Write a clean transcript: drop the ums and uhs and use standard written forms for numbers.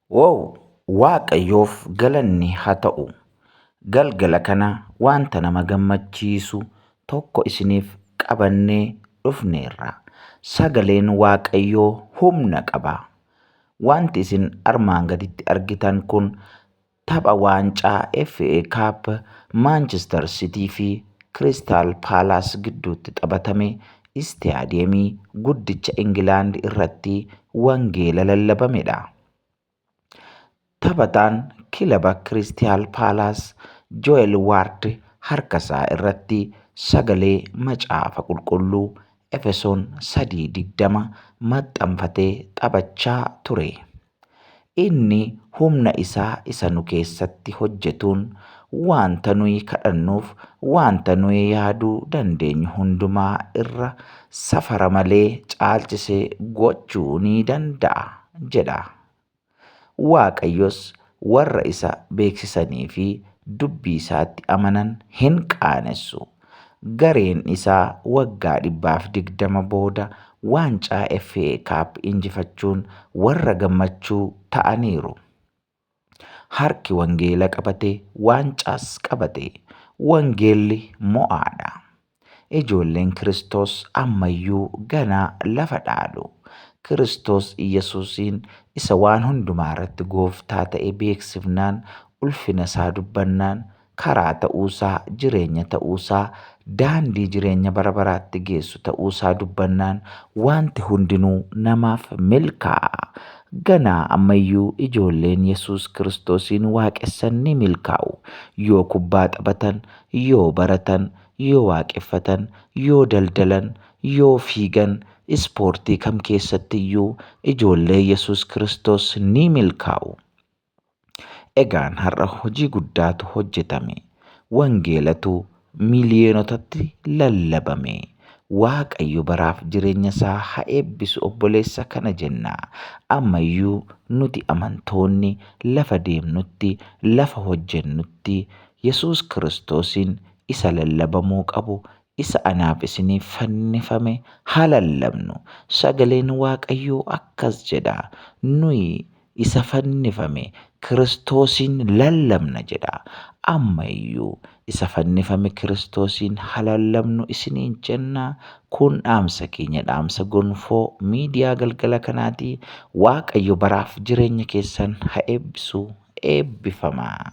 Wow! Waaqayyoof galanni haa ta'u. Galgala kana wanta nama gammachiisu tokko isiniif qabannee dhufneerra. Sagaleen Waaqayyoo humna qaba. Wanti isin armaan gaditti argitan kun tapha waancaa FA Cup Manchester City fi Crystal Palace gidduutti taphatame istaadiyeemii guddicha Ingilaand irratti wangeela lallabamedha. Taphataan kilaba Crystal Palace Joel Ward harkasaa irratti sagalee macaafa qulqulluu Efesoon 3:20 maxxanfatee taphachaa ture. Inni humna isaa isa nu keessatti hojjetuun wanta nuyi kadhannuuf, wanta nuyi yaaduu dandeenyu hundumaa irra safara malee caalchisee gochuu ni danda'a jedha. Waaqayyos warra isa beeksisanii fi dubbii isaatti amanan hin qaanessu. Gareen isaa waggaa 120 booda waancaa FA Cup injifachuun warra gammachuu ta'aniiru. Harki wangeela qabate, waancaas qabate. Wangeelli mo'aadha. Ijoolleen Kiristoos ammayyuu ganaa lafa dhaalu. Kiristoos Iyyesuusiin isa waan hundumaa irratti gooftaa ta'e beeksifnaan, ulfina isaa dubbannaan, karaa ta'uusaa, jireenya ta'uusaa, daandii jireenya bara baraatti geessu ta'uusaa dubbannaan wanti hundinuu namaaf milkaa'a. Ganaa ammayyuu ijoolleen Yesuus Kiristoosiin waaqessan ni milkaa'u. Yoo kubbaa taphatan, yoo baratan, yoo waaqeffatan, yoo daldalan, yoo fiigan, ispoortii kam keessatti iyyuu ijoollee Yesuus Kiristoos ni milkaa'u. Egaan har'a hojii guddaatu hojjetame. Wangeelatu miiliyoonotatti lallabame. Waaqayyo baraaf jireenya isaa haa eebbisu obboleessa kana jenna. Ammayyuu nuti amantoonni lafa deemnutti, lafa hojjennutti Yesuus Kiristoosiin isa lallabamuu qabu, isa anaaf isiniif fannifame haa lallabnu. Sagaleen Waaqayyoo akkas jedha. Nuyi isa fannifame Kiristoosiin lallabna jedha. Ammayyuu isa fannifame Kiristoosiin haa lallabnu isiniin jenna. Kun dhaamsa keenya, dhaamsa gonfoo miidiyaa galgala kanaati. Waaqayyo baraaf jireenya keessan haa eebbisu. Eebbifamaa.